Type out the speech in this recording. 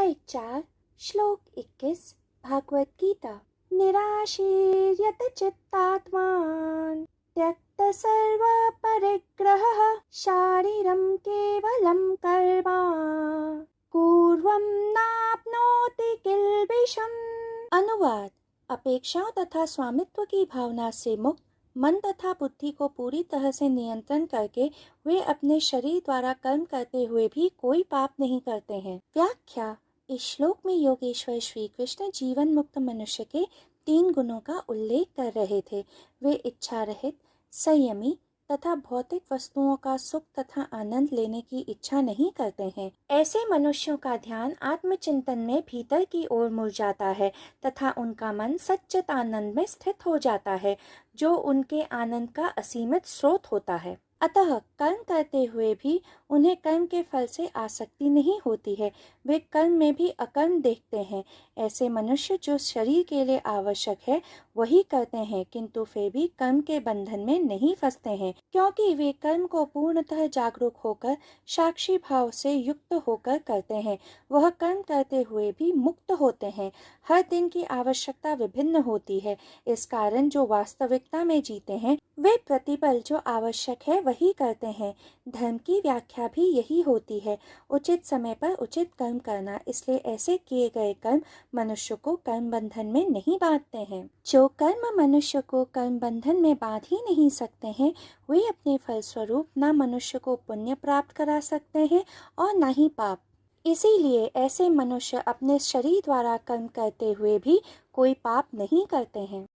अध्याय 4 श्लोक 21 भागवत गीता। निराशीर्यत चित्तात्मा त्यक्त सर्व परिग्रहः शारीरं केवलं कर्म पूर्वं नाप्नोति किल्बिषम्। अनुवाद। अपेक्षाओं तथा स्वामित्व की भावना से मुक्त मन तथा बुद्धि को पूरी तरह से नियंत्रण करके वे अपने शरीर द्वारा कर्म करते हुए भी कोई पाप नहीं करते हैं। व्याख्या। इस श्लोक में योगेश्वर श्री कृष्ण जीवन मुक्त मनुष्य के 3 गुणों का उल्लेख कर रहे थे। वे इच्छा रहित, संयमी तथा भौतिक वस्तुओं का सुख तथा आनंद लेने की इच्छा नहीं करते हैं। ऐसे मनुष्यों का ध्यान आत्मचिंतन में भीतर की ओर मुड़ जाता है तथा उनका मन सच्चित आनंद में स्थित हो जाता है, जो उनके आनंद का असीमित स्रोत होता है। अतः कर्म करते हुए भी उन्हें कर्म के फल से आसक्ति नहीं होती है। वे कर्म में भी अकर्म देखते हैं। ऐसे मनुष्य जो शरीर के लिए आवश्यक है वही करते हैं, किंतु फिर भी कर्म के बंधन में नहीं फंसते हैं, क्योंकि वे कर्म को पूर्णतः जागरूक होकर साक्षी भाव से युक्त होकर करते हैं। वह कर्म करते हुए भी मुक्त होते हैं। हर दिन की आवश्यकता विभिन्न होती है। इस कारण जो वास्तविकता में जीते हैं वे प्रतिपल जो आवश्यक है वही करते हैं। धर्म की व्याख्या भी यही होती है, उचित समय पर उचित कर्म करना। इसलिए ऐसे किए गए कर्म मनुष्य को कर्म बंधन में नहीं बांधते हैं। जो कर्म मनुष्य को कर्म बंधन में बांध ही नहीं सकते हैं, वे अपने फलस्वरूप न मनुष्य को पुण्य प्राप्त करा सकते हैं और न ही पाप। इसीलिए ऐसे मनुष्य अपने शरीर द्वारा कर्म करते हुए भी कोई पाप नहीं करते हैं।